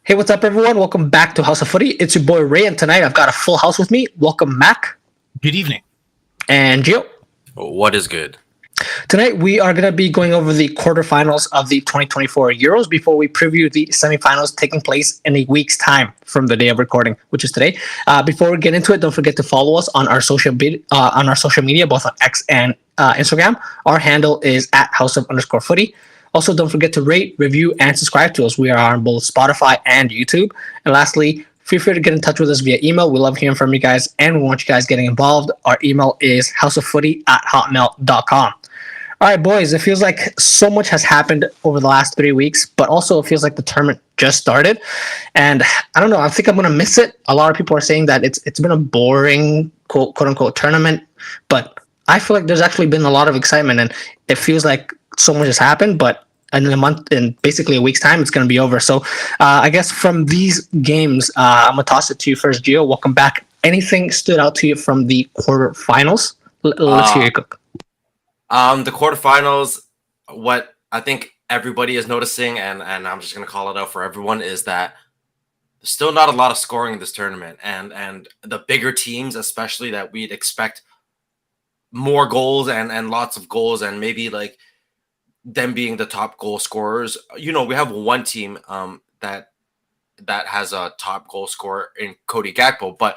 Hey, what's up, everyone? Welcome back to House of Footy. It's your boy Ray, and tonight I've got a full house with me. Welcome, Mac Good evening. and Gio. What is good? Tonight we are going to be going over the quarterfinals of the 2024 Euros before we preview the semifinals taking place in a week's time from the day of recording, which is today. Before we get into it, don't forget to follow us on our social media, both on X and Instagram. Our handle is at @house_of_footy. Also, don't forget to rate, review, and subscribe to us. We are on both Spotify and YouTube. And lastly, feel free to get in touch with us via email. We love hearing from you guys, and we want you guys getting involved. Our email is houseoffooty@hotmail.com. All right, boys, it feels like so much has happened over the last 3 weeks, but also it feels like the tournament just started. And I don't know, I think I'm going to miss it. A lot of people are saying that it's been a boring, quote unquote, tournament, but I feel like there's actually been a lot of excitement, and it feels like so much has happened, but in basically a week's time, it's going to be over. So I guess from these games, I'm going to toss it to you first, Gio. Welcome back. Anything stood out to you from the quarterfinals? Let's hear you cook. The quarterfinals, what I think everybody is noticing, and I'm just going to call it out for everyone, is that there's still not a lot of scoring in this tournament. And the bigger teams, especially, that we'd expect more goals and lots of goals, and maybe like them being the top goal scorers. You know, we have one team that has a top goal scorer in Cody Gakpo, but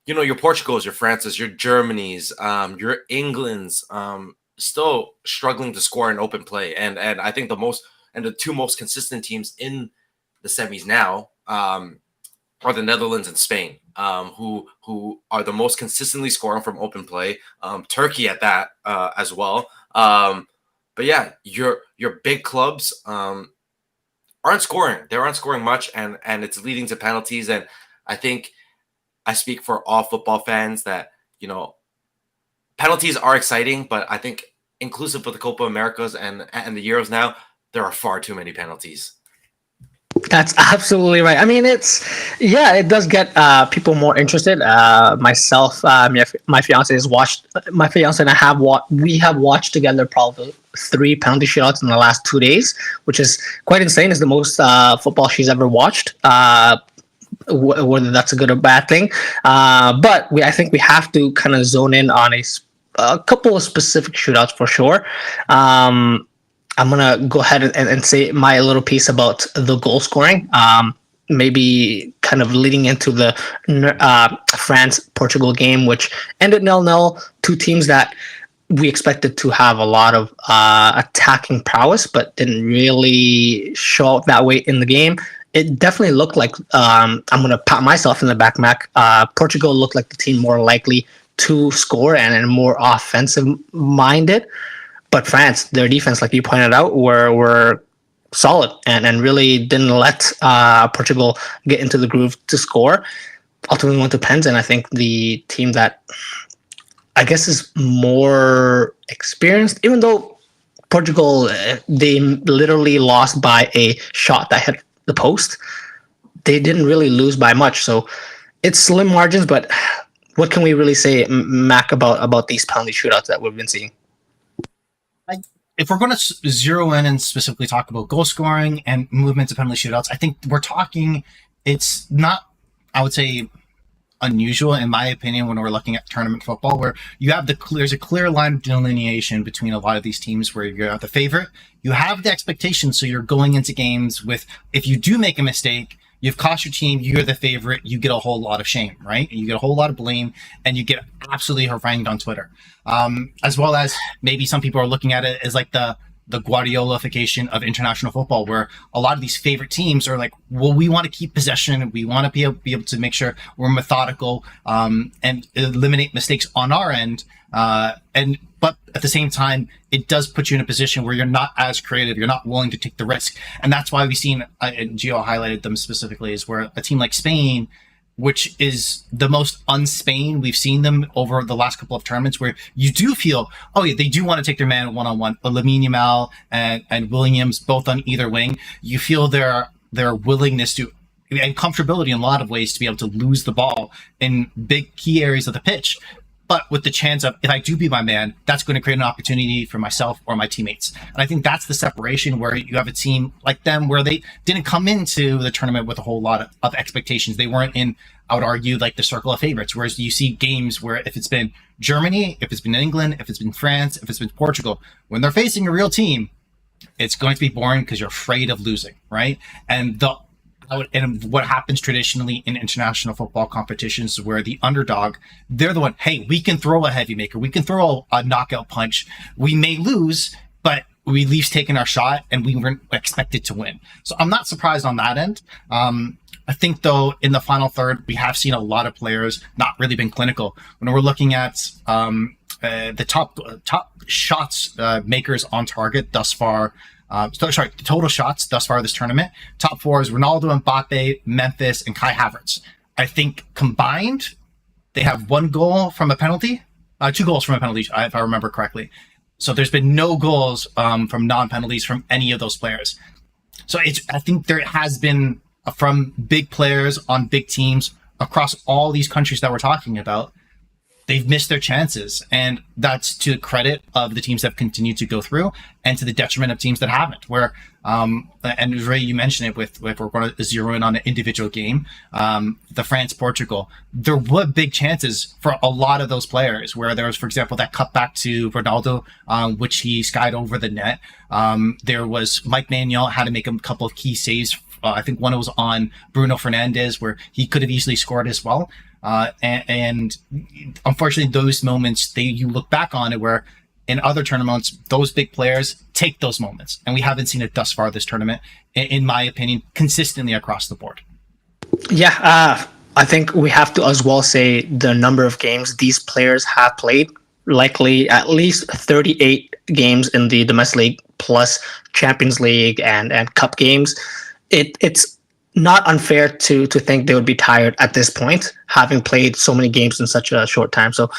you know, your Portugals, your France's, your Germany's, your England's still struggling to score in open play. And I think the two most consistent teams in the semis now are the Netherlands and Spain, who are the most consistently scoring from open play. Turkey at that as well. But yeah, your big clubs aren't scoring. They aren't scoring much, and it's leading to penalties. And I think I speak for all football fans that, you know, penalties are exciting, but I think inclusive of the Copa Americas and the Euros now, there are far too many penalties. That's absolutely right. I mean, it does get people more interested. Myself, my fiance has watched. My fiance and we have watched together probably 3 penalty shootouts in the last 2 days, which is quite insane. It's the most football she's ever watched. Whether that's a good or bad thing, but I think we have to kind of zone in on a couple of specific shootouts for sure. I'm going to go ahead and say my little piece about the goal scoring, maybe kind of leading into the France-Portugal game, which ended 0-0, two teams that we expected to have a lot of attacking prowess, but didn't really show up that way in the game. It definitely looked like, I'm going to pat myself in the back, Mac, Portugal looked like the team more likely to score and more offensive-minded. But France, their defense, like you pointed out, were solid and really didn't let Portugal get into the groove to score. Ultimately went to pens, and I think the team that I guess is more experienced, even though Portugal, they literally lost by a shot that hit the post, they didn't really lose by much. So it's slim margins, but what can we really say, Mac, about these penalty shootouts that we've been seeing? If we're going to zero in and specifically talk about goal scoring and movement to penalty shootouts, I think it's not, I would say, unusual, in my opinion, when we're looking at tournament football, where you have there's a clear line of delineation between a lot of these teams where you're the favorite. You have the expectation, so you're going into games with, if you do make a mistake, you've cost your team, you're the favorite, you get a whole lot of shame, right? You get a whole lot of blame, and you get absolutely harangued on Twitter. As well as maybe some people are looking at it as like the Guardiolification of international football, where a lot of these favorite teams are like, well, we want to keep possession, we want to be able to make sure we're methodical and eliminate mistakes on our end. But at the same time, it does put you in a position where you're not as creative, you're not willing to take the risk. And that's why we've seen, and Gio highlighted them specifically, is where a team like Spain, which is the most un-Spain we've seen them over the last couple of tournaments, where you do feel, oh yeah, they do want to take their man one-on-one. Lamine Yamal and Williams, both on either wing, you feel their willingness to, and comfortability in a lot of ways, to be able to lose the ball in big key areas of the pitch. but with the chance of, if I do beat my man, that's going to create an opportunity for myself or my teammates. And I think that's the separation where you have a team like them where they didn't come into the tournament with a whole lot of expectations. They weren't in, I would argue, like the circle of favorites. Whereas you see games where if it's been Germany, if it's been England, if it's been France, if it's been Portugal, when they're facing a real team, it's going to be boring because you're afraid of losing, right? And what happens traditionally in international football competitions where the underdog, they're the one, hey, we can throw a heavy maker, we can throw a knockout punch. We may lose, but we at least taken our shot and we weren't expected to win. So I'm not surprised on that end. I think, though, in the final third, we have seen a lot of players not really been clinical. When we're looking at the top shots makers on target thus far, the total shots thus far this tournament, top four is Ronaldo, Mbappe, Memphis, and Kai Havertz. I think combined, they have 1 goal from a penalty, 2 goals from a penalty, if I remember correctly. So there's been no goals from non-penalties from any of those players. So I think there has been, from big players on big teams across all these countries that we're talking about, they've missed their chances. And that's to the credit of the teams that have continued to go through and to the detriment of teams that haven't. Where, and Ray, you mentioned it with if we're going to zero in on an individual game, the France-Portugal, there were big chances for a lot of those players where there was, for example, that cutback to Ronaldo, which he skied over the net. There was Mike Maignan had to make a couple of key saves. I think one was on Bruno Fernandes where he could have easily scored as well. And unfortunately, those moments, you look back on it where in other tournaments, those big players take those moments. And we haven't seen it thus far this tournament, in my opinion, consistently across the board. Yeah, I think we have to as well say the number of games these players have played, likely at least 38 games in the domestic league plus Champions League and cup games. It's not unfair to think they would be tired at this point, having played so many games in such a short time. So,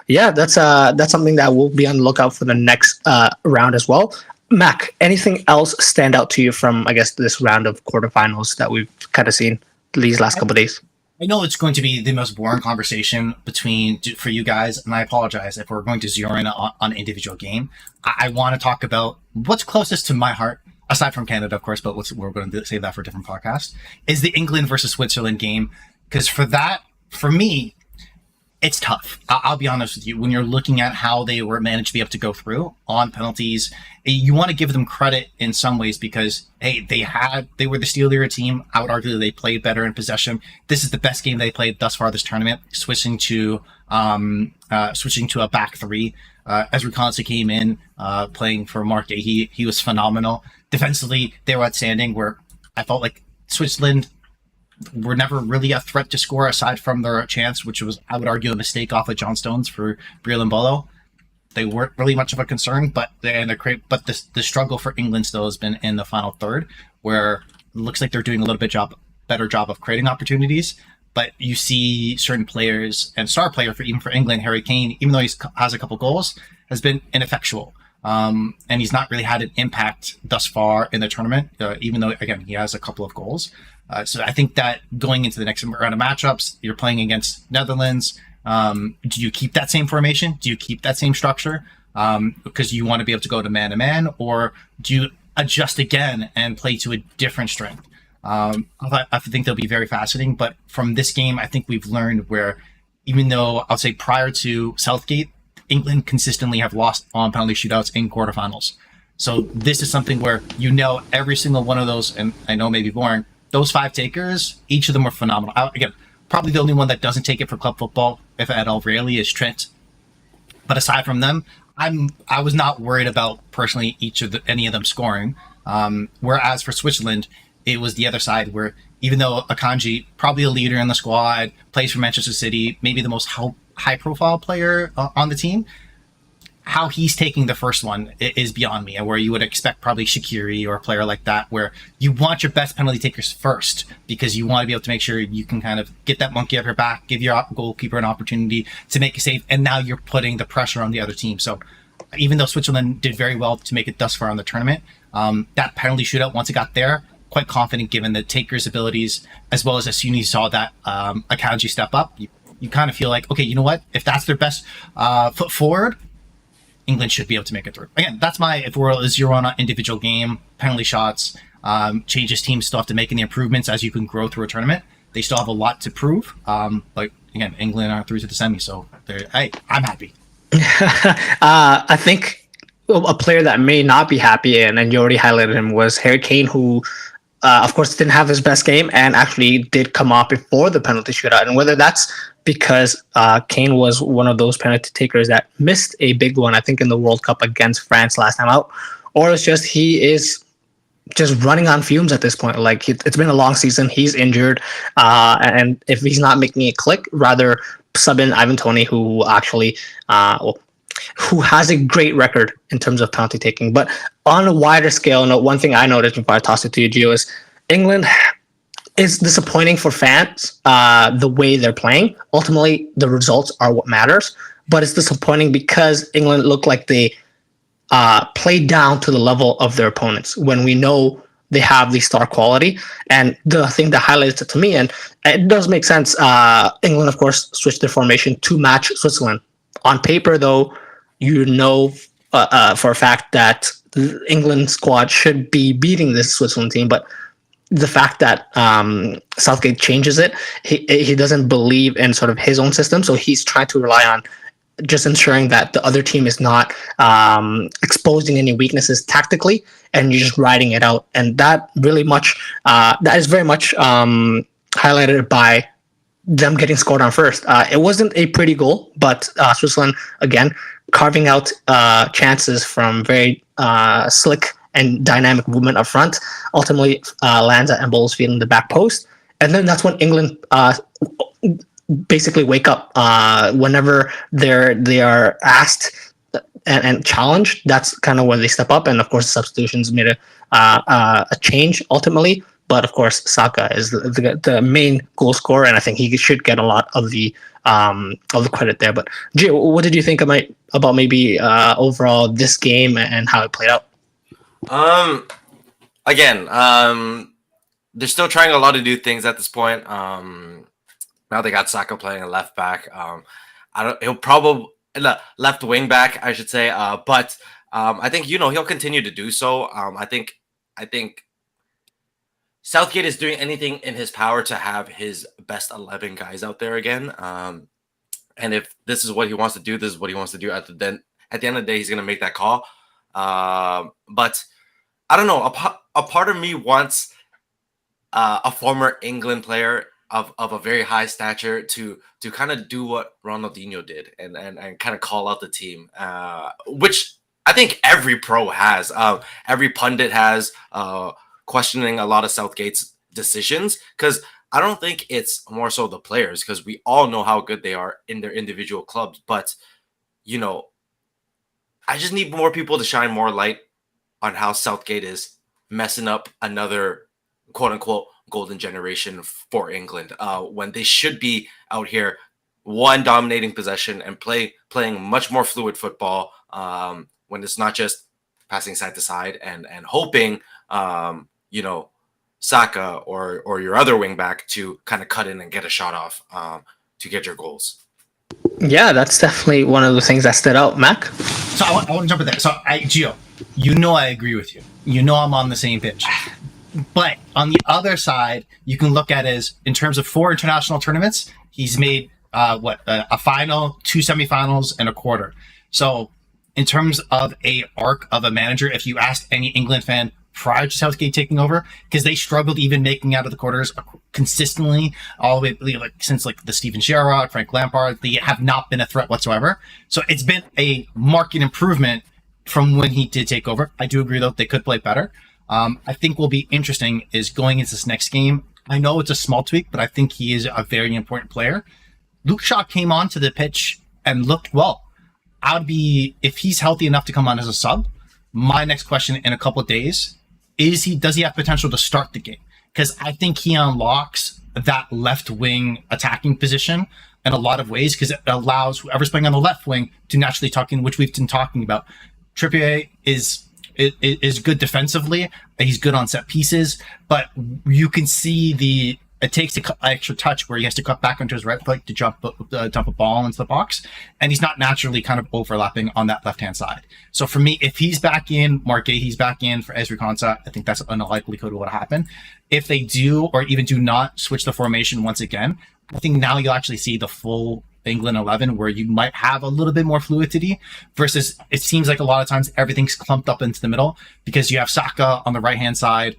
yeah, that's something that we'll be on the lookout for the next round as well. Mac, anything else stand out to you from, I guess, this round of quarterfinals that we've kind of seen these last couple of days? I know it's going to be the most boring conversation for you guys, and I apologize if we're going to zero in on an individual game. I want to talk about what's closest to my heart, aside from Canada, of course, but we're going to save that for a different podcast, is the England versus Switzerland game. Because for me, it's tough. I'll be honest with you. When you're looking at how they were managed to be able to go through on penalties, you want to give them credit in some ways because, hey, they were the steelier team. I would argue that they played better in possession. This is the best game they played thus far this tournament, switching to a back three. Ezri Konsa came in, playing for Mark Gahey. He was phenomenal. Defensively, they were outstanding, where I felt like Switzerland were never really a threat to score aside from their chance, which was, I would argue, a mistake off of John Stones for Breel Mbolo. They weren't really much of a concern, but the struggle for England still has been in the final third, where it looks like they're doing a little bit better job of creating opportunities. But you see certain players, and star player even for England, Harry Kane, even though he has a couple goals, has been ineffectual. And he's not really had an impact thus far in the tournament, even though, again, he has a couple of goals. So I think that going into the next round of matchups, you're playing against Netherlands. Do you keep that same formation? Do you keep that same structure? Because you want to be able to go to man, or do you adjust again and play to a different strength? I think they'll be very fascinating. But from this game, I think we've learned where, even though I'll say prior to Southgate, England consistently have lost on penalty shootouts in quarterfinals. So this is something where every single one of those, and I know it may be boring, those 5 takers, each of them were phenomenal. Again, probably the only one that doesn't take it for club football, if at all really, is Trent. But aside from them, I was not worried about personally any of them scoring. Whereas for Switzerland, it was the other side where, even though Akanji, probably a leader in the squad, plays for Manchester City, maybe the most high-profile player on the team, how he's taking the first one is beyond me, and where you would expect probably Shaqiri or a player like that, where you want your best penalty takers first because you want to be able to make sure you can kind of get that monkey off your back, give your goalkeeper an opportunity to make a save, and now you're putting the pressure on the other team. So even though Switzerland did very well to make it thus far in the tournament, that penalty shootout, once it got there, quite confident given the takers' abilities, as well as soon as you saw that Akanji step up, you kind of feel like, okay, you know what? If that's their best foot forward, England should be able to make it through. Again, that's my, if we're a 0-on individual game, penalty shots, changes teams still have to make any improvements as you can grow through a tournament. They still have a lot to prove. But again, England are through to the semi, so hey, I'm happy. I think a player that may not be happy, and you already highlighted him, was Harry Kane, who, of course, didn't have his best game and actually did come off before the penalty shootout. And whether that's because Kane was one of those penalty takers that missed a big one, I think, in the World Cup against France last time out, or it's just he is just running on fumes at this point. Like, it's been a long season. He's injured. And if he's not making it click, rather sub in Ivan Toney, who actually, who has a great record in terms of penalty taking. But on a wider scale, one thing I noticed before I toss it to you, Gio, is England is disappointing for fans, the way they're playing. Ultimately, the results are what matters. But it's disappointing because England looked like they played down to the level of their opponents when we know they have the star quality. And the thing that highlights it to me, and it does make sense, England, of course, switched their formation to match Switzerland. On paper, though, you know for a fact that the England squad should be beating this Switzerland team, but the fact that Southgate changes it, he doesn't believe in sort of his own system, so he's trying to rely on just ensuring that the other team is not exposing any weaknesses tactically, and you're just riding it out. And that really much, that is very much highlighted by them getting scored on first. It wasn't a pretty goal, but Switzerland, again, carving out chances from very slick and dynamic movement up front, ultimately lands at Mbolo's feet in the back post. And then that's when England basically wake up whenever they are asked and challenged. That's kind of when they step up, and of course the substitutions made a change ultimately. But of course Saka is the main goal scorer, and I think he should get a lot of the credit there. But Gio, what did you think about maybe overall this game and how it played out? Again, they're still trying a lot of new things at this point. Now they got Saka playing a left back. He'll probably left wing back, I should say. But I think he'll continue to do so. I think Southgate is doing anything in his power to have his best 11 guys out there again. And if this is what he wants to do, this is what he wants to do. At the end of the day, he's going to make that call. But I don't know. A part of me wants a former England player of a very high stature to kind of do what Ronaldinho did and kind of call out the team, which I think every pro has. Every pundit has, questioning a lot of Southgate's decisions, because I don't think it's more so the players, because we all know how good they are in their individual clubs. But, I just need more people to shine more light on how Southgate is messing up another quote unquote golden generation for England, when they should be out here, dominating possession and playing much more fluid football, when it's not just passing side to side and hoping, Saka or your other wing back to kind of cut in and get a shot off to get your goals. Yeah, that's definitely one of the things that stood out, Mac. So I want to jump in there. So Gio, I agree with you. I'm on the same pitch. But on the other side, you can look at it as, in terms of 4 international tournaments, he's made a final, 2 semifinals, and a quarter. So in terms of a arc of a manager, if you asked any England fan prior to Southgate taking over, because they struggled even making out of the quarters consistently all the way since the Steven Gerrard, Frank Lampard, they have not been a threat whatsoever. So it's been a marked improvement from when he did take over. I do agree, though, they could play better. I think will be interesting is going into this next game. I know it's a small tweak, but I think he is a very important player. Luke Shaw came onto the pitch and looked well. If he's healthy enough to come on as a sub, my next question in a couple of days does he have potential to start the game? Because I think he unlocks that left wing attacking position in a lot of ways, because it allows whoever's playing on the left wing to naturally tuck in, which we've been talking about. Trippier is good defensively. He's good on set pieces, but you can see it takes an extra touch where he has to cut back onto his right foot to dump a ball into the box, and he's not naturally kind of overlapping on that left hand side. So for me, if he's back in, he's back in for Ezri Konsa, I think that's an unlikelihood of what happen. If they do, or even do not switch the formation once again, I think now you'll actually see the full England 11 where you might have a little bit more fluidity versus it seems like a lot of times everything's clumped up into the middle because you have Saka on the right hand side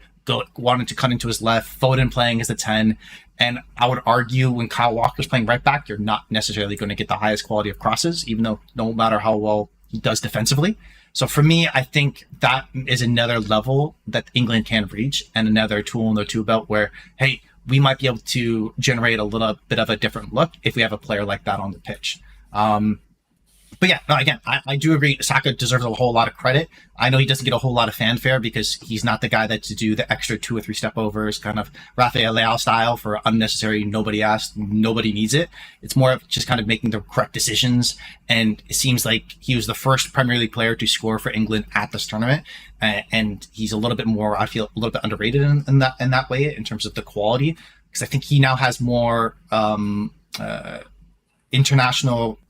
wanting to cut into his left, Foden playing as a 10. And I would argue when Kyle Walker's playing right back, you're not necessarily going to get the highest quality of crosses, even though no matter how well he does defensively. So for me, I think that is another level that England can reach and another tool in their tool belt where, hey, we might be able to generate a little bit of a different look if we have a player like that on the pitch. But yeah, no, again, I do agree. Saka deserves a whole lot of credit. I know he doesn't get a whole lot of fanfare because he's not the guy that to do the extra 2 or 3 step overs, kind of Rafael Leao style for unnecessary. Nobody asked, nobody needs it. It's more of just kind of making the correct decisions. And it seems like he was the first Premier League player to score for England at this tournament, and he's a little bit more. I feel a little bit underrated in that way in terms of the quality, because I think he now has more international.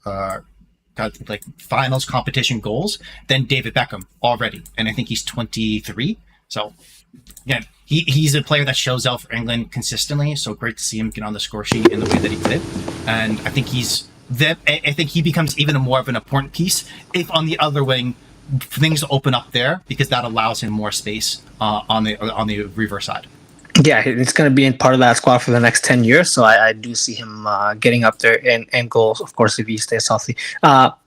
Like finals competition goals than David Beckham already, and I think he's 23. So again, he's a player that shows out for England consistently. So great to see him get on the score sheet in the way that he did, and I think I think he becomes even more of an important piece if on the other wing things open up there because that allows him more space on the reverse side. Yeah, it's going to be in part of that squad for the next 10 years. So I do see him getting up there in goals, of course, if he stays healthy.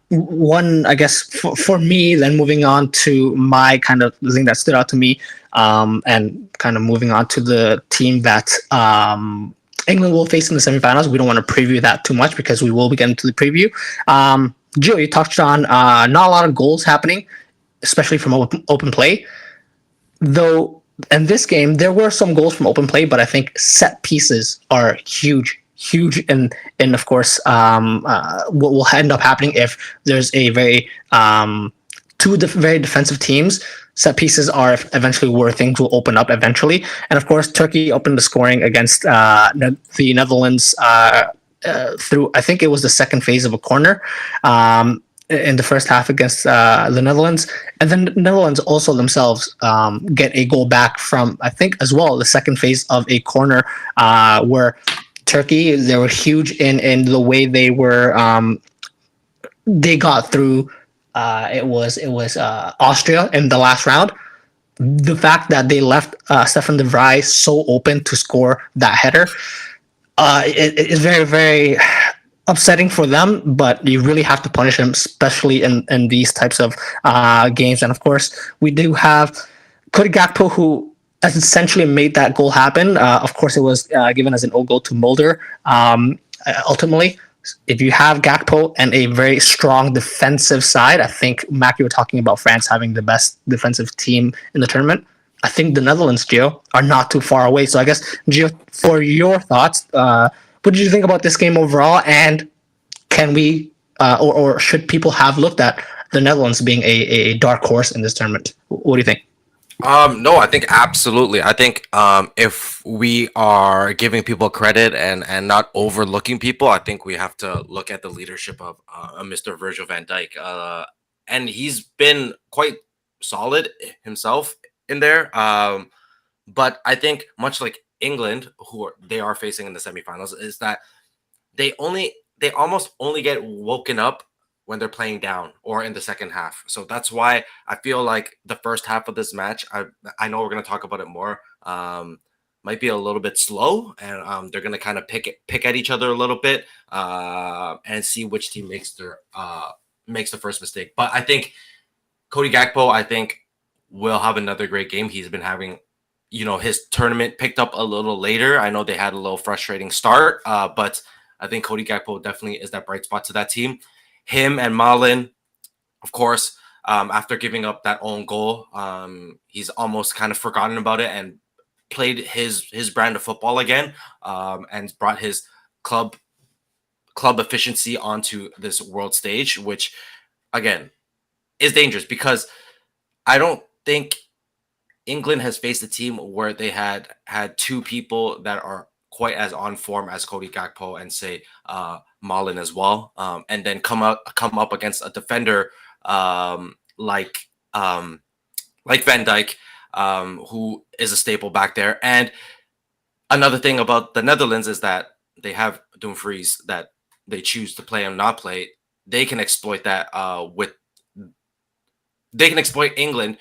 One, I guess, for me, then moving on to my kind of thing that stood out to me and kind of moving on to the team that England will face in the semifinals. We don't want to preview that too much because we will be getting to the preview. Gio, you touched on not a lot of goals happening, especially from open play. Though in this game, there were some goals from open play, but I think set pieces are huge, and of course, what will end up happening if there's a very very defensive teams. Set pieces are eventually where things will open up eventually, and of course, Turkey opened the scoring against the Netherlands through I think it was the second phase of a corner. In the first half against the Netherlands. And then the Netherlands also themselves get a goal back from, I think, as well, the second phase of a corner where Turkey, they were huge in the way they were, they got through, it was Austria in the last round. The fact that they left Stefan de Vrij so open to score that header, it is very, very upsetting for them, but you really have to punish him, especially in these types of games. And of course, we do have Cody Gakpo, who essentially made that goal happen. Of course, it was given as an own goal to Mulder. Ultimately, if you have Gakpo and a very strong defensive side, I think, Mac, you were talking about France having the best defensive team in the tournament. I think the Netherlands, Gio, are not too far away. So I guess, Gio, for your thoughts, what did you think about this game overall? And can we, or should people have looked at the Netherlands being a dark horse in this tournament? What do you think? No, I think absolutely. I think if we are giving people credit and not overlooking people, I think we have to look at the leadership of Mr. Virgil van Dijk. And he's been quite solid himself in there. But I think much like England, they are facing in the semifinals, is that they almost only get woken up when they're playing down or in the second half. So that's why I feel like the first half of this match, I know we're going to talk about it more, might be a little bit slow, and they're going to kind of pick at each other a little bit and see which team makes the first mistake. But I think Cody Gakpo, I think, will have another great game. He's been having, his tournament picked up a little later. I know they had a little frustrating start, but I think Cody Gakpo definitely is that bright spot to that team. Him and Malen, of course, after giving up that own goal, he's almost kind of forgotten about it and played his brand of football again, and brought his club efficiency onto this world stage, which, again, is dangerous because I don't think England has faced a team where they had two people that are quite as on form as Cody Gakpo and say Malin as well, and then come up against a defender like Van Dijk, who is a staple back there. And another thing about the Netherlands is that they have Dumfries that they choose to play and not play. They can exploit that they can exploit England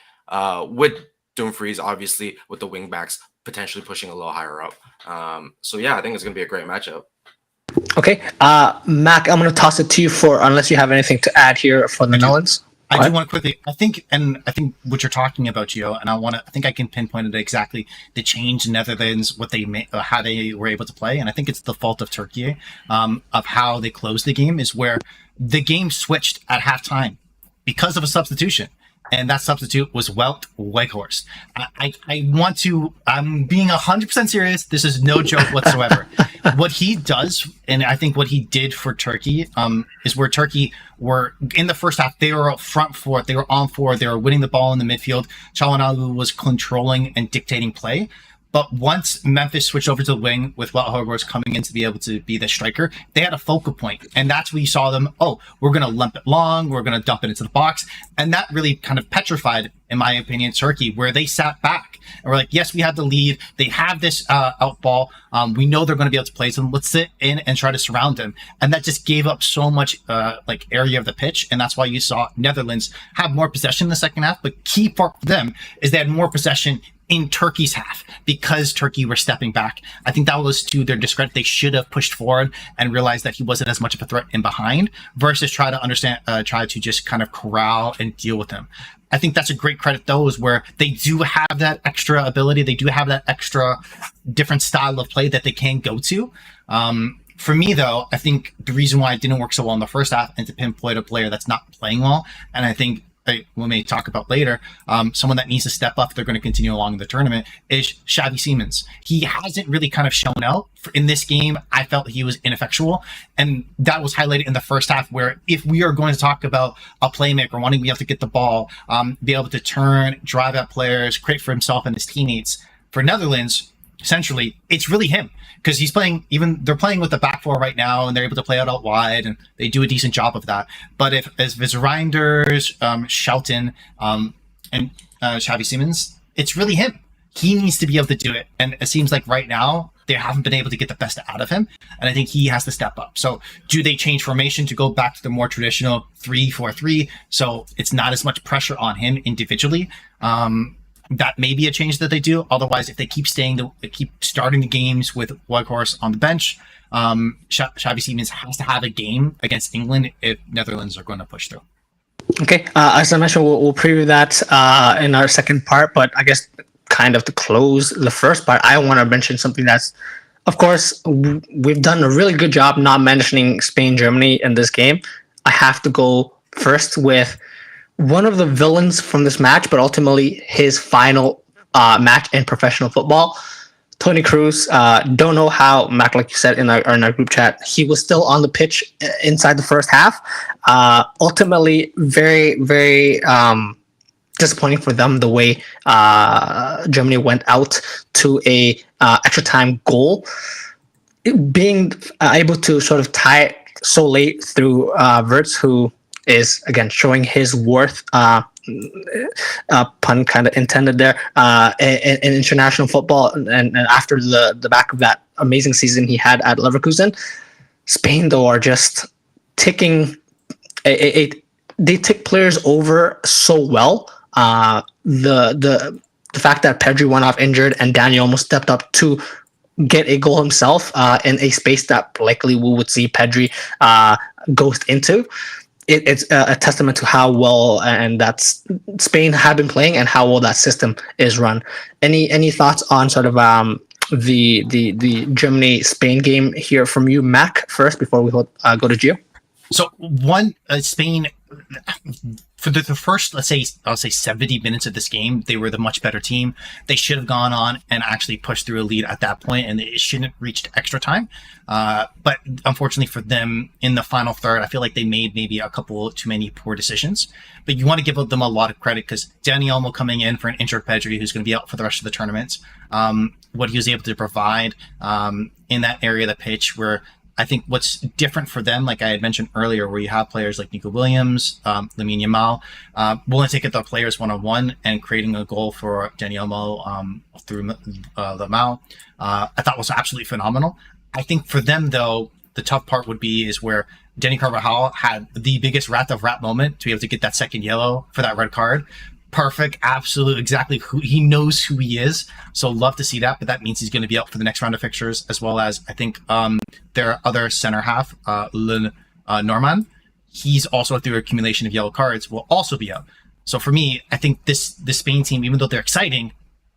with Dumfries, obviously, with the wing backs potentially pushing a little higher up. So yeah, I think it's going to be a great matchup. Okay, Mac, I'm going to toss it to you for unless you have anything to add here for the Netherlands. I do want to quickly. I think what you're talking about, Gio, and I think I can pinpoint it exactly. The change in Netherlands, what they made, how they were able to play, and I think it's the fault of Turkey, of how they closed the game, is where the game switched at halftime because of a substitution. And that substitute was Wout Weghorst. I'm being 100% serious. This is no joke whatsoever. What he does, and I think what he did for Turkey, is where Turkey were, in the first half, they were up front for it. They were on forward. They were winning the ball in the midfield. Çalhanoğlu was controlling and dictating play. But once Memphis switched over to the wing with Wout Weghorst coming in to be able to be the striker, they had a focal point. And that's where you saw them, we're going to lump it long, we're going to dump it into the box. And that really kind of petrified, in my opinion, Turkey, where they sat back and were like, yes, we have the lead. They have this out ball. We know they're going to be able to play, so let's sit in and try to surround them. And that just gave up so much area of the pitch. And that's why you saw Netherlands have more possession in the second half. But key part for them is they had more possession in Turkey's half because Turkey were stepping back. I think that was to their discredit. They should have pushed forward and realized that he wasn't as much of a threat in behind versus try to just kind of corral and deal with him. I think that's a great credit, though, is where they do have that extra ability. They do have that extra different style of play that they can go to. For me, though, I think the reason why it didn't work so well in the first half and to pinpoint a player that's not playing well, and I think we may talk about later, someone that needs to step up if they're going to continue along in the tournament, is Xavi Simons. He hasn't really kind of shown out in this game. I felt he was ineffectual, and that was highlighted in the first half, where if we are going to talk about a playmaker wanting to be able to get the ball, be able to turn, drive at players, create for himself and his teammates, for Netherlands, essentially, it's really him. Because they're playing with the back four right now, and they're able to play out wide, and they do a decent job of that. But if Reinders, Shelton, and Xavi Simons, it's really him. He needs to be able to do it. And it seems like right now, they haven't been able to get the best out of him. And I think he has to step up. So do they change formation to go back to the more traditional 3-4-3? So it's not as much pressure on him individually. That may be a change that they do. Otherwise, if they keep starting the games with Weghorst on the bench, Xavi Simons has to have a game against England if Netherlands are going to push through. Okay, as I mentioned, we'll preview that in our second part. But I guess kind of to close the first part, I want to mention something that's, of course, we've done a really good job not mentioning Spain-Germany in this game. I have to go first with one of the villains from this match, but ultimately his final match in professional football, Toni Kroos. Don't know how, Mac, like you said in our group chat, he was still on the pitch inside the first half. Ultimately, very, very disappointing for them the way Germany went out to a extra time goal. Being able to sort of tie it so late through Wirtz, who is again showing his worth, pun kind of intended there, in international football, and after the back of that amazing season he had at Leverkusen. Spain, though, are just ticking. They tick players over so well. The fact that Pedri went off injured and Daniel almost stepped up to get a goal himself in a space that likely we would see Pedri ghost into. It's a testament to how well and that's Spain have been playing and how well that system is run. Any thoughts on sort of the Germany-Spain game here from you, Mac, first before we go to Gio? So Spain, for the first, I'll say 70 minutes of this game, they were the much better team. They should have gone on and actually pushed through a lead at that point, and it shouldn't have reached extra time. But unfortunately for them, in the final third, I feel like they made maybe a couple too many poor decisions. But you want to give them a lot of credit because Dani Olmo coming in for an injured Pedri, who's going to be out for the rest of the tournament. what he was able to provide in that area of the pitch where I think what's different for them, like I had mentioned earlier, where you have players like Nico Williams, Lamine Yamal, willing to take it to players one-on-one and creating a goal for Daniel Mo through Lamau, I thought was absolutely phenomenal. I think for them, though, the tough part would be is where Denny Carvajal had the biggest rat of rat moment to be able to get that second yellow for that red card. Perfect, absolute, exactly who he knows who he is. So love to see that, but that means he's going to be out for the next round of fixtures, as well as I think their other center half, Norman. He's also through accumulation of yellow cards will also be out. So for me, I think this Spain team, even though they're exciting,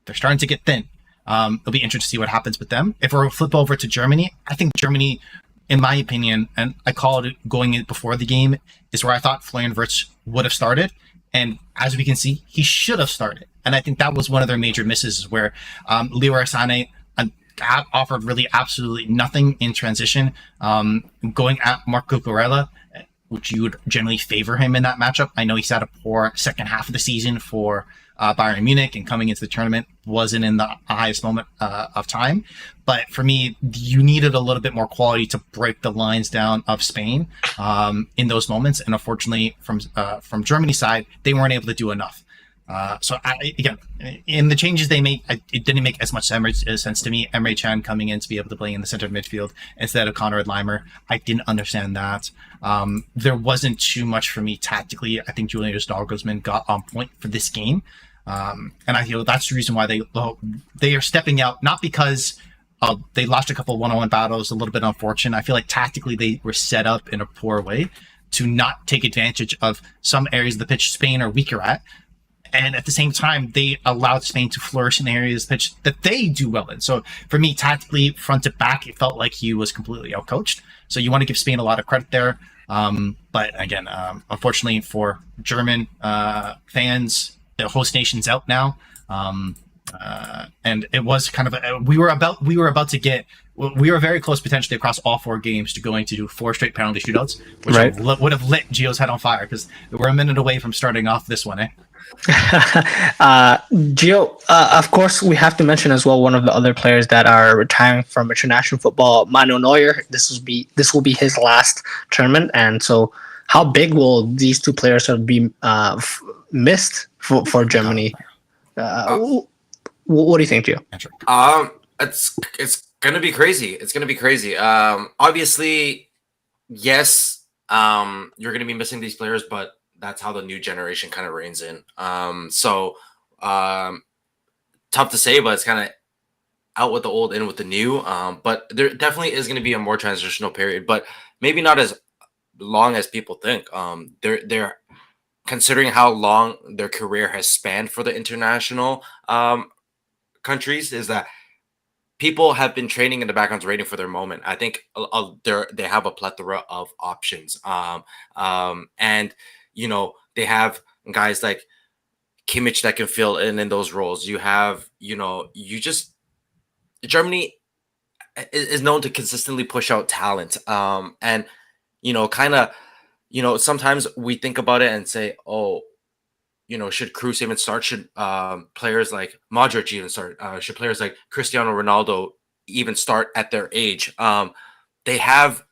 they're starting to get thin. It'll be interesting to see what happens with them. If we're flip over to Germany, I think Germany, in my opinion, and I called it going in before the game, is where I thought Florian Wirtz would have started. And as we can see, he should have started. And I think that was one of their major misses, where Leroy Sané offered really absolutely nothing in transition. Going at Marco Cucurella, which you would generally favor him in that matchup. I know he's had a poor second half of the season for Bayern Munich, and coming into the tournament wasn't in the highest moment of time. But for me, you needed a little bit more quality to break the lines down of Spain in those moments. And unfortunately, from Germany's side, they weren't able to do enough. So again, in the changes they made, it didn't make as much sense to me. Emre Can coming in to be able to play in the center of midfield instead of Konrad Leimer, I didn't understand that. There wasn't too much for me tactically. I think Julius Nagelsmann got on point for this game. And I feel that's the reason why they are stepping out, not because they lost a couple of one-on-one battles, a little bit unfortunate. I feel like tactically they were set up in a poor way to not take advantage of some areas of the pitch Spain are weaker at. And at the same time, they allowed Spain to flourish in areas of the pitch that they do well in. So for me, tactically, front to back, it felt like he was completely outcoached. So you want to give Spain a lot of credit there. But again, unfortunately for German fans, the host nation's out now. And it was kind of we were very close potentially across all four games to going to do 4 straight penalty shootouts, which Right. would have lit Gio's head on fire, because we're a minute away from starting off this one, eh? Gio, of course, we have to mention as well one of the other players that are retiring from international football, Manuel Neuer. This will be his last tournament, and so how big will these two players sort of be missed for Germany? What do you think, Gio? It's gonna be crazy. It's gonna be crazy. Obviously, yes, you're gonna be missing these players, but that's how the new generation kind of reigns in. So tough to say, but it's kind of out with the old, in with the new. But there definitely is going to be a more transitional period, but maybe not as long as people think. They're considering how long their career has spanned for the international countries, is that people have been training in the background, waiting for their moment. I think they have a plethora of options. And you know, they have guys like Kimmich that can fill in those roles. You have, Germany is known to consistently push out talent. And, sometimes we think about it and say, oh, should Kroos even start? Should players like Modric even start? Should players like Cristiano Ronaldo even start at their age? They have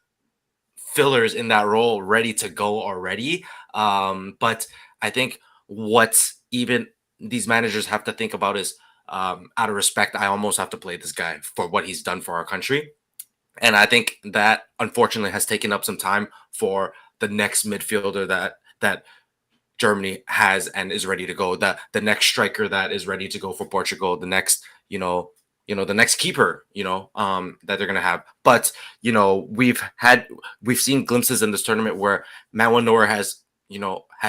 fillers in that role ready to go already. But I think what even these managers have to think about is, out of respect, I almost have to play this guy for what he's done for our country. And I think that unfortunately has taken up some time for the next midfielder that Germany has and is ready to go. The next striker that is ready to go for Portugal. The next, the next keeper, that they're gonna have. But we've seen glimpses in this tournament where Manuel Neuer has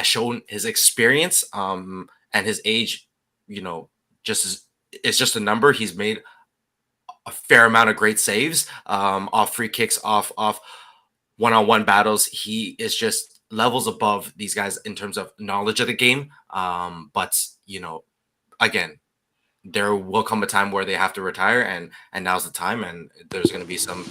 shown his experience and his age. It's just a number. He's made a fair amount of great saves off free kicks, off one-on-one battles. He is just levels above these guys in terms of knowledge of the game. But again, there will come a time where they have to retire, and now's the time. And there's going to be some,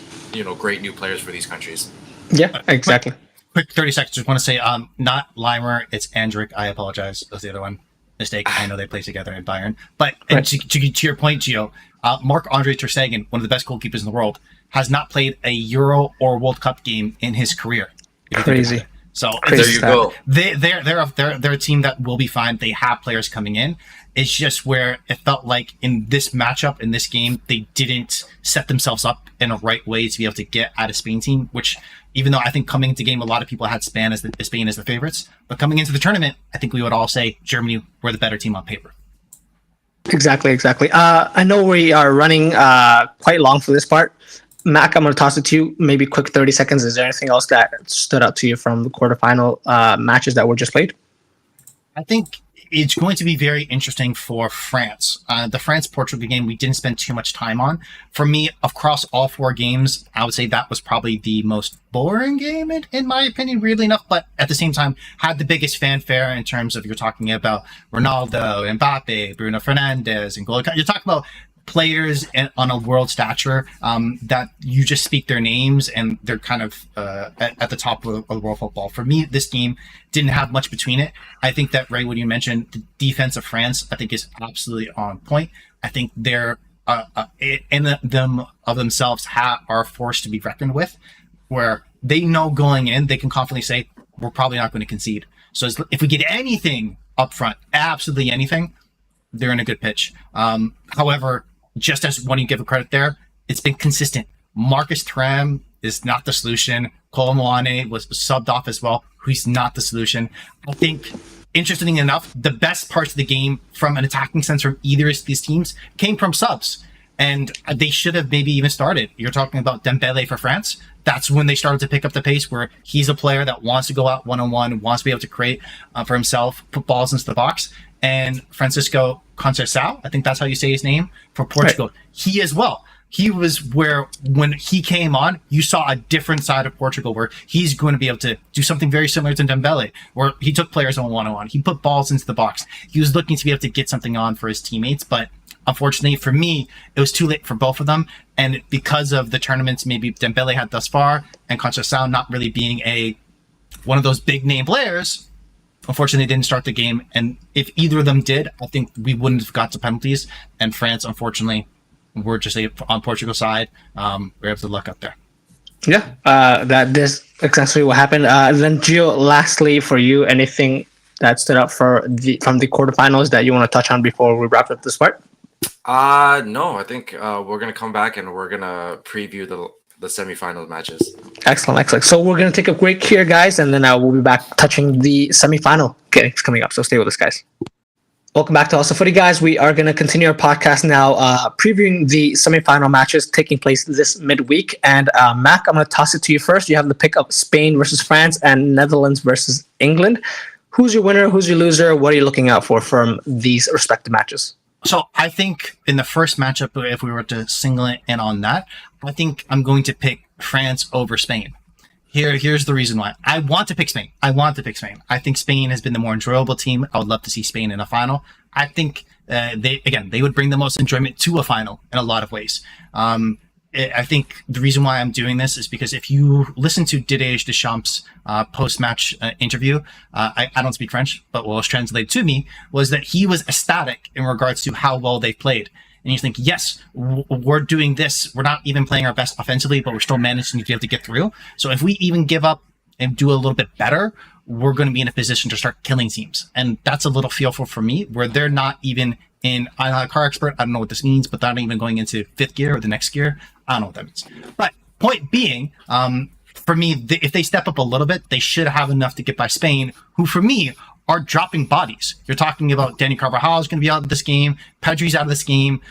great new players for these countries. Yeah, exactly. Quick 30 seconds. Just want to say, not Leimer, it's Andrick. I apologize. That's the other one. mistaken. I know they play together in Bayern. But Right. to your point, Gio, Marc-Andre Ter Stegen, one of the best goalkeepers in the world, has not played a Euro or World Cup game in his career. If you think Crazy. about it. So Crazy There you stat. go. they're a team that will be fine. They have players coming in. It's just where it felt like in this matchup, in this game, they didn't set themselves up in a right way to be able to get at a Spain team, which even though I think coming into game, a lot of people had Spain as the favorites, but coming into the tournament, I think we would all say Germany were the better team on paper. Exactly. I know we are running quite long for this part. Mac, I'm going to toss it to you. Maybe quick 30 seconds. Is there anything else that stood out to you from the quarterfinal matches that were just played? I think it's going to be very interesting for France. The France-Portugal game, we didn't spend too much time on. For me, across all 4 games, I would say that was probably the most boring game, in my opinion, weirdly enough, but at the same time, had the biggest fanfare in terms of you're talking about Ronaldo, Mbappe, Bruno Fernandes, and Golo. You're talking about players on a world stature that you just speak their names and they're kind of at the top of world football. For me, this game didn't have much between it. I think that, Ray, when you mentioned the defense of France, I think is absolutely on point. I think they're themselves are a force to be reckoned with, where they know going in, they can confidently say, we're probably not going to concede. So if we get anything up front, absolutely anything, they're in a good pitch. However, just as when you give a credit there, it's been consistent. Marcus Thuram is not the solution. Kolo Muani was subbed off as well. He's not the solution. I think, interestingly enough, the best parts of the game from an attacking sense from either of these teams came from subs. And they should have maybe even started. You're talking about Dembele for France. That's when they started to pick up the pace, where he's a player that wants to go out one-on-one, wants to be able to create for himself, put balls into the box. And Francisco Conceição, I think that's how you say his name, for Portugal. Right. He as well. He was where, when he came on, you saw a different side of Portugal where he's going to be able to do something very similar to Dembele, where he took players on one-on-one. He put balls into the box. He was looking to be able to get something on for his teammates, but unfortunately for me, it was too late for both of them. And because of the tournaments maybe Dembele had thus far, and Conceição not really being one of those big name players, unfortunately, they didn't start the game. And if either of them did, I think we wouldn't have got to penalties. And France, unfortunately, we're just on Portugal's side. We're able to luck up there. Yeah, that is essentially what happened. Then, Gio, lastly, for you, anything that stood out from the quarterfinals that you want to touch on before we wrap up this part? No, I think we're gonna come back and we're gonna preview the semifinal matches. Excellent. So we're gonna take a break here, guys, and then we'll be back touching the semifinal games coming up. So stay with us, guys. Welcome back to Also Footy, guys. We are gonna continue our podcast now, previewing the semifinal matches taking place this midweek. And Mac, I'm gonna toss it to you first. You have the pick of Spain versus France and Netherlands versus England. Who's your winner? Who's your loser? What are you looking out for from these respective matches? So I think in the first matchup, if we were to single it in on that, I think I'm going to pick France over Spain. Here's the reason why. I want to pick Spain. I think Spain has been the more enjoyable team. I would love to see Spain in a final. I think they would bring the most enjoyment to a final in a lot of ways. I think the reason why I'm doing this is because if you listen to Didier Deschamps' post-match interview, I don't speak French, but what was translated to me was that he was ecstatic in regards to how well they played. And you think, yes, we're doing this. We're not even playing our best offensively, but we're still managing to be able to get through. So if we even give up and do a little bit better, we're going to be in a position to start killing teams. And that's a little fearful for me, where they're not even in, I'm not a car expert, I don't know what this means, but they're not even going into fifth gear or the next gear. I don't know what that means. But point being, for me, if they step up a little bit, they should have enough to get by Spain, who for me are dropping bodies. You're talking about Dani Carvajal is going to be out of this game. Pedri's out of this game.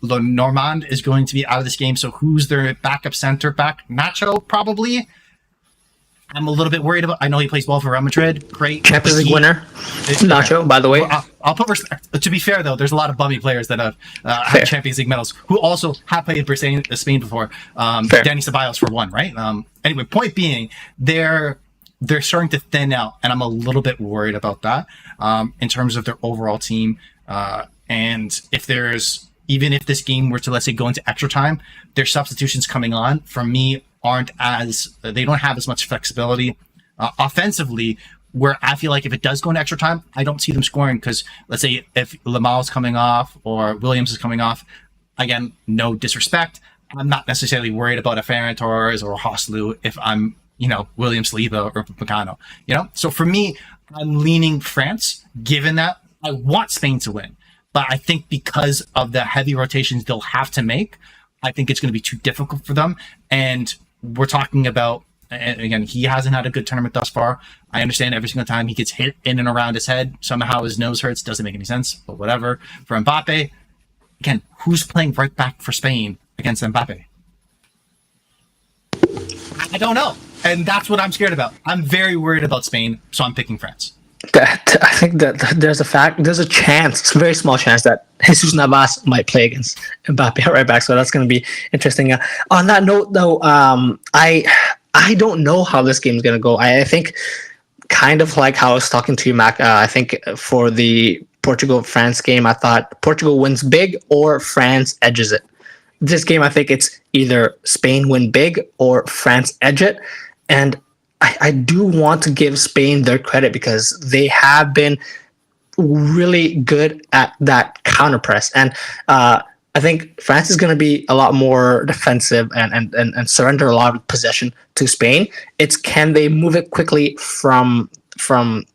Lenormand is going to be out of this game. So who's their backup center back? Nacho, probably. I'm a little bit worried about. I know he plays well for Real Madrid. Great. Champions League winner. Nacho, by the way. I'll put to be fair, though, there's a lot of bummy players that have had Champions League medals who also have played for Spain before. Dani Ceballos for one, right? Anyway, point being, they're starting to thin out, and I'm a little bit worried about that in terms of their overall team. And if this game were to, let's say, go into extra time, their substitutions coming on, for me, they don't have as much flexibility. Offensively, where I feel like if it does go into extra time, I don't see them scoring because let's say if Lamal's coming off or Williams is coming off, again, no disrespect, I'm not necessarily worried about a Ferran Torres or a Hoslu if I'm, William Saliba or Pagano, So for me, I'm leaning France, given that I want Spain to win. But I think because of the heavy rotations they'll have to make, I think it's going to be too difficult for them. And we're talking about, and again, he hasn't had a good tournament thus far. I understand every single time he gets hit in and around his head, somehow his nose hurts. Doesn't make any sense, but whatever. For Mbappe, again, who's playing right back for Spain against Mbappe? I don't know. And that's what I'm scared about. I'm very worried about Spain, so I'm picking France. I think that there's a chance, it's a very small chance that Jesus Navas might play against Mbappe right back. So that's going to be interesting. On that note, though, I don't know how this game is going to go. I think kind of like how I was talking to you, Mac. I think for the Portugal-France game, I thought Portugal wins big or France edges it. This game, I think it's either Spain win big or France edge it. And I do want to give Spain their credit because they have been really good at that counter press. And I think France is going to be a lot more defensive and surrender a lot of possession to Spain. It's can they move it quickly from winning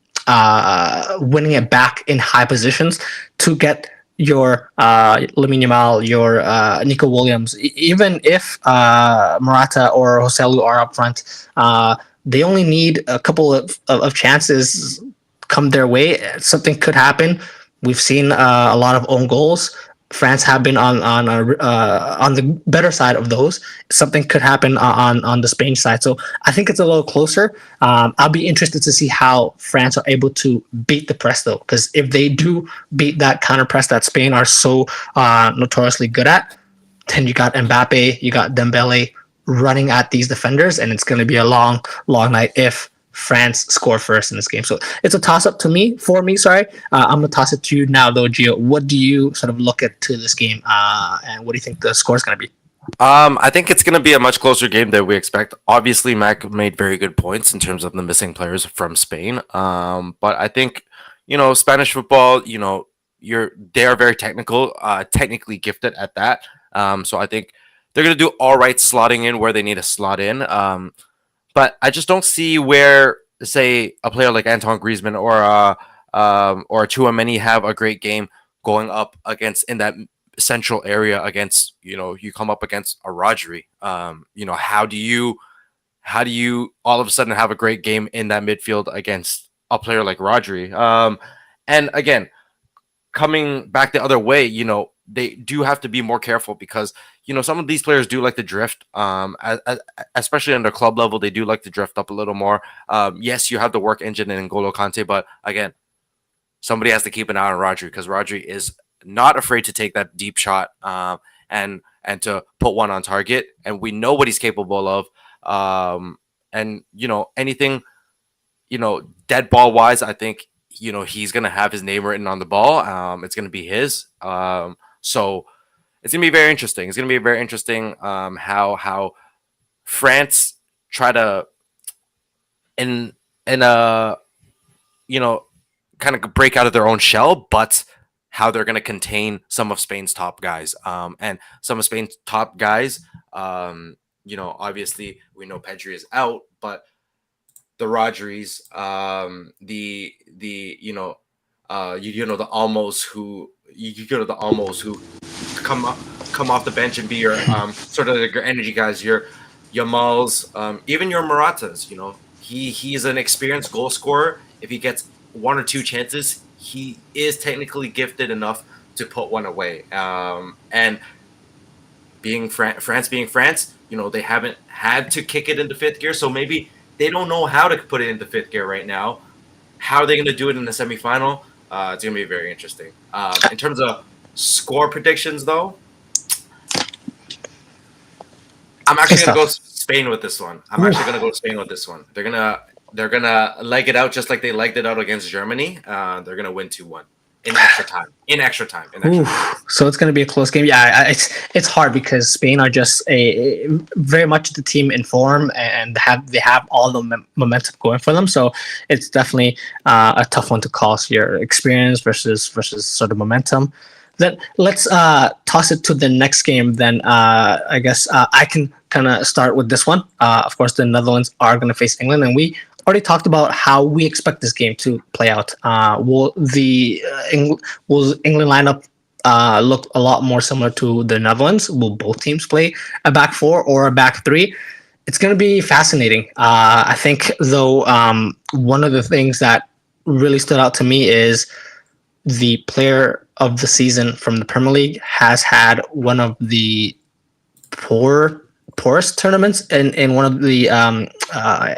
it back in high positions to get your Lamine Yamal, your Nico Williams, even if Morata or Joselu are up front, they only need a couple of chances come their way. Something could happen. We've seen a lot of own goals. France have been on the better side of those. Something could happen on the Spain side. So I think it's a little closer. I'll be interested to see how France are able to beat the press, though, because if they do beat that counter press that Spain are so notoriously good at, then you got Mbappe, you got Dembele running at these defenders, and it's going to be a long night if France score first in this game. So it's a toss-up for me. I'm going to toss it to you now, though, Gio. What do you sort of look at to this game, and what do you think the score is going to be? I think it's going to be a much closer game than we expect. Obviously, Mac made very good points in terms of the missing players from Spain. But I think, Spanish football, they are very technical, technically gifted at that. So I think they're going to do all right slotting in where they need to slot in. But I just don't see where, say, a player like Antoine Griezmann or Tchouaméni have a great game going up against in that central area against, you come up against a Rodri. How do you all of a sudden have a great game in that midfield against a player like Rodri? And again, coming back the other way, they do have to be more careful because, some of these players do like to drift, especially on the club level. They do like to drift up a little more. Yes, you have the work engine in N'Golo Kante, but again, somebody has to keep an eye on Rodri because Rodri is not afraid to take that deep shot and to put one on target. And we know what he's capable of. And, anything, dead ball wise, I think, he's going to have his name written on the ball. It's going to be his. So it's going to be very interesting. It's going to be very interesting how France try to kind of break out of their own shell, but how they're going to contain some of Spain's top guys. And some of Spain's top guys, obviously we know Pedri is out, but the Rodris, the Almos who come off the bench and be your sort of your energy guys, your Yamals, even your Maratas. He's an experienced goal scorer. If he gets one or two chances, he is technically gifted enough to put one away. And being France, they haven't had to kick it into fifth gear, so maybe they don't know how to put it into fifth gear right now. How are they going to do it in the semifinal? It's going to be very interesting. In terms of score predictions, though, I'm actually going to go Spain with this one. They're gonna leg it out just like they legged it out against Germany. They're gonna win 2-1. in extra time. Oof. So it's going to be a close game. Yeah, it's hard because Spain are just a very much the team in form, and they have all the momentum going for them. So it's definitely a tough one to call. So your experience versus sort of momentum. Then let's toss it to the next game. Then I guess I can kind of start with this one. Of course, the Netherlands are going to face England, and we already talked about how we expect this game to play out. Will England lineup look a lot more similar to the Netherlands? Will both teams play a back four or a back three? It's going to be fascinating. I think, though, one of the things that really stood out to me is the player of the season from the Premier League has had one of the poorest tournaments in one of the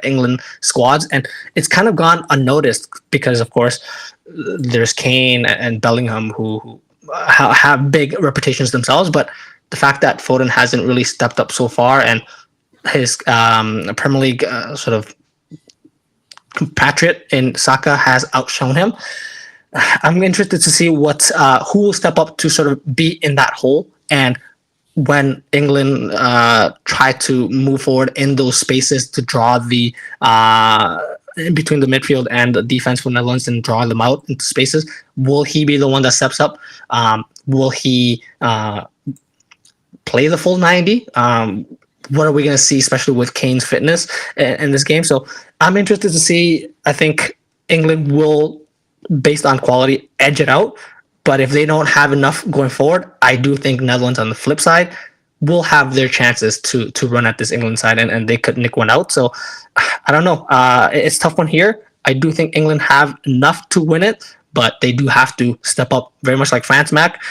England squads, and it's kind of gone unnoticed because, of course, there's Kane and Bellingham who have big reputations themselves, but the fact that Foden hasn't really stepped up so far, and his Premier League sort of compatriot in Saka has outshone him. I'm interested to see who will step up to sort of be in that hole, and when England try to move forward in those spaces to draw the in between the midfield and the defense for Netherlands and draw them out into spaces, will he be the one that steps up? Will he play the full 90? What are we going to see, especially with Kane's fitness in this game? So I'm interested to see. I think England will, based on quality, edge it out. But if they don't have enough going forward, I do think Netherlands on the flip side will have their chances to run at this England side, and they could nick one out. So I don't know. It's a tough one here. I do think England have enough to win it, but they do have to step up very much like France, Mac,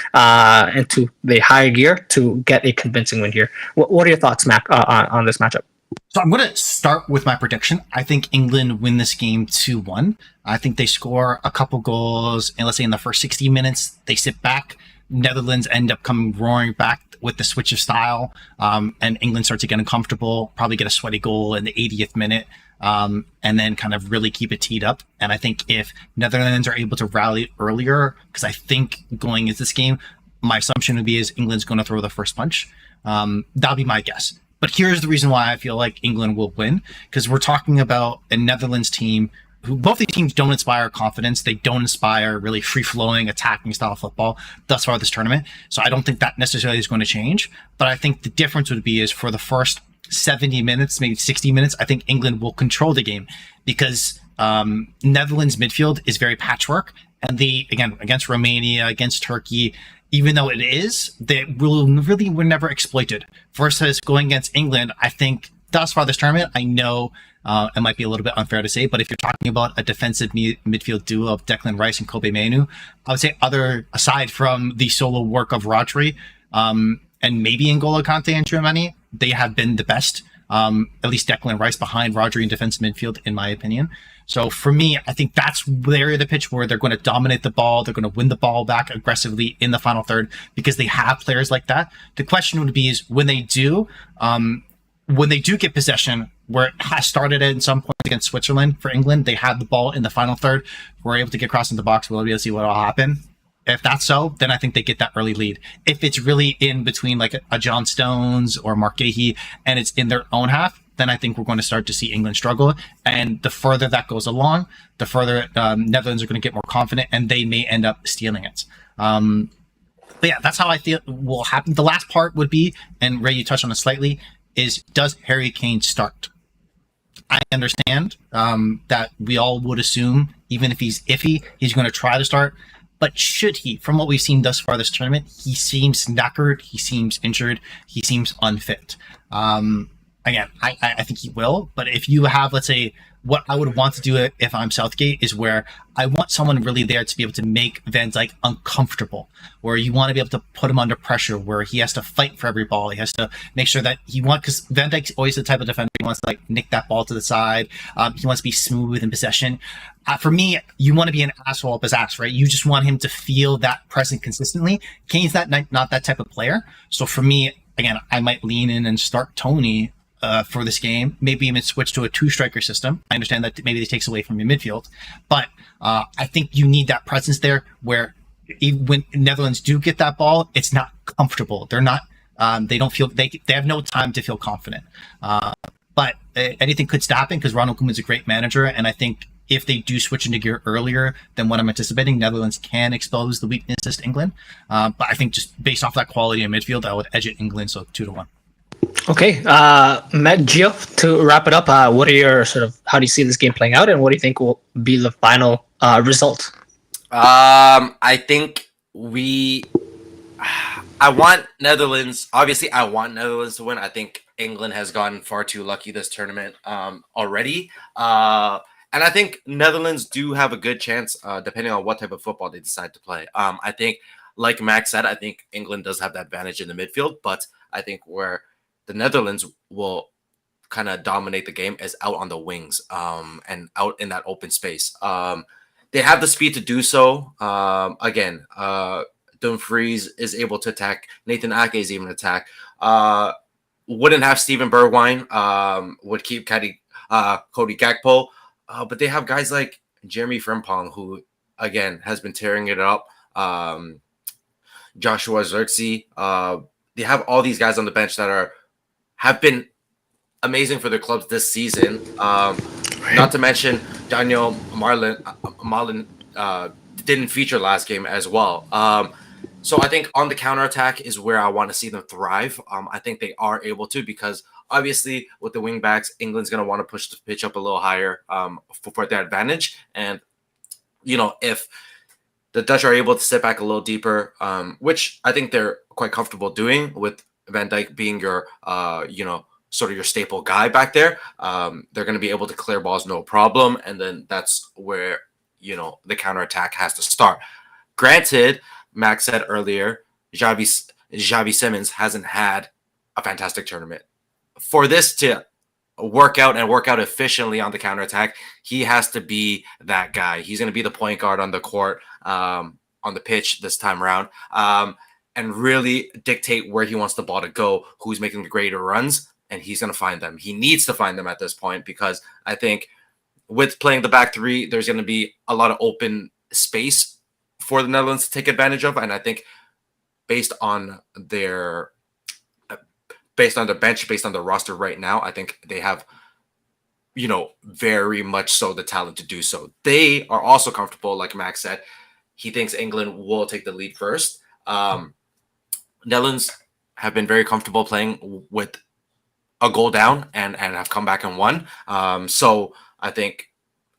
into the higher gear to get a convincing win here. What are your thoughts, Mac, on this matchup? So I'm going to start with my prediction. I think England win this game 2-1. I think they score a couple goals, and let's say in the first 60 minutes, they sit back. Netherlands end up coming roaring back with the switch of style, and England starts to get uncomfortable, probably get a sweaty goal in the 80th minute, and then kind of really keep it teed up. And I think if Netherlands are able to rally earlier, because I think going into this game, my assumption would be is England's going to throw the first punch. That'll be my guess. But here's the reason why I feel like England will win, because we're talking about a Netherlands team who both these teams don't inspire confidence. They don't inspire really free-flowing, attacking style football thus far this tournament. So I don't think that necessarily is going to change. But I think the difference would be is for the first 70 minutes, maybe 60 minutes, I think England will control the game because Netherlands midfield is very patchwork. And again, against Romania, against Turkey, even though it is, they really were never exploited. Versus going against England, I think thus far this tournament, I know it might be a little bit unfair to say, but if you're talking about a defensive midfield duo of Declan Rice and Kobe Mainoo, I would say aside from the solo work of Rodri and maybe N'Golo Kante and Tchouaméni, they have been the best. At least Declan Rice behind Rodri in defensive midfield, in my opinion. So for me, I think that's the area of the pitch where they're going to dominate the ball. They're going to win the ball back aggressively in the final third because they have players like that. The question would be is when they do get possession, where it has started at some point against Switzerland for England, they had the ball in the final third. We're able to get across in the box. We'll be able to see what will happen. If that's so, then I think they get that early lead. If it's really in between like a John Stones or Mark Gahey and it's in their own half, then I think we're going to start to see England struggle. And the further that goes along, the further Netherlands are going to get more confident and they may end up stealing it. But yeah, that's how I feel will happen. The last part would be, and Ray, you touched on it slightly, is does Harry Kane start? I understand that we all would assume, even if he's iffy, he's going to try to start. But should he? From what we've seen thus far this tournament, he seems knackered, he seems injured, he seems unfit. Again, I think he will. But if you have, let's say, what I would want to do if I'm Southgate is where I want someone really there to be able to make Van Dijk uncomfortable, where you want to be able to put him under pressure, where he has to fight for every ball. He has to make sure that because Van Dijk's always the type of defender he wants to like nick that ball to the side. He wants to be smooth in possession. For me, you want to be an asshole up his ass, right? You just want him to feel that present consistently. Kane's not that type of player. So for me, again, I might lean in and start Tony for this game, maybe even switch to a two-striker system. I understand that maybe this takes away from your midfield, but I think you need that presence there where when Netherlands do get that ball, it's not comfortable. They're not. They don't feel they have no time to feel confident. But anything could happen because Ronald Koeman is a great manager, and I think if they do switch into gear earlier than what I'm anticipating, Netherlands can expose the weaknesses to England. But I think just based off that quality in midfield, I would edge it England, so 2-1. Okay, Matt, Gio, to wrap it up, what are your how do you see this game playing out, and what do you think will be the final result? I think I want Netherlands. Obviously, I want Netherlands to win. I think England has gotten far too lucky this tournament already. And I think Netherlands do have a good chance, depending on what type of football they decide to play. I think, like Max said, I think England does have that advantage in the midfield, but I think where the Netherlands will kind of dominate the game is out on the wings and out in that open space. They have the speed to do so. Again, Dumfries is able to attack. Nathan Ake is able to attack. Wouldn't have Steven Bergwijn. Would keep Cody Gakpo. But they have guys like Jeremy Frimpong, who, again, has been tearing it up. Joshua Zirkzee. They have all these guys on the bench that have been amazing for their clubs this season. Not to mention Daniel Marlin didn't feature last game as well. So I think on the counterattack is where I want to see them thrive. I think they are able to, because obviously with the wing backs, England's going to want to push the pitch up a little higher for their advantage. And, if the Dutch are able to sit back a little deeper, which I think they're quite comfortable doing, with Van Dijk being your, sort of your staple guy back there, they're going to be able to clear balls no problem. And then that's where, the counterattack has to start. Granted, Max said earlier, Xavi Simons hasn't had a fantastic tournament. For this to work out efficiently on the counterattack, he has to be that guy. He's going to be the point guard on the court, on the pitch this time around, and really dictate where he wants the ball to go, who's making the greater runs, and he's going to find them. He needs to find them at this point, because I think with playing the back three, there's going to be a lot of open space for the Netherlands to take advantage of. And I think based on their bench, based on the roster right now, I think they have, very much so the talent to do so. They are also comfortable, like Max said. He thinks England will take the lead first. Netherlands have been very comfortable playing with a goal down and have come back and won. So I think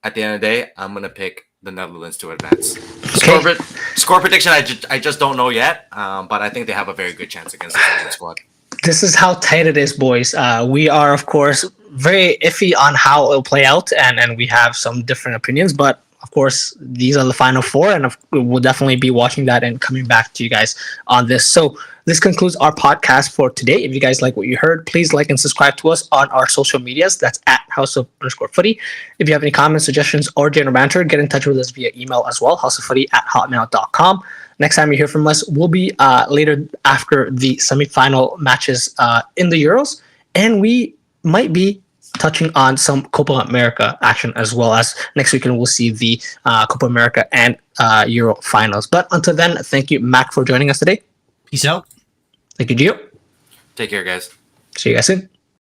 at the end of the day, I'm going to pick the Netherlands to advance. Okay. Score prediction, I just don't know yet, but I think they have a very good chance against the England squad. This is how tight it is, boys. We are, of course, very iffy on how it'll play out, and we have some different opinions, but of course, these are the final four, and we'll definitely be watching that and coming back to you guys on this. So this concludes our podcast for today. If you guys like what you heard, please like and subscribe to us on our social medias. That's at @house_of_footy. If you have any comments, suggestions, or general banter, get in touch with us via email as well, houseoffooty@hotmail.com. Next time you hear from us will be later after the semifinal matches in the Euros, and we might be touching on some Copa America action as well, as next weekend we'll see the Copa America and Euro finals. But until then, thank you, Mac, for joining us today. Peace out. Thank you, Gio. Take care, guys. See you guys soon.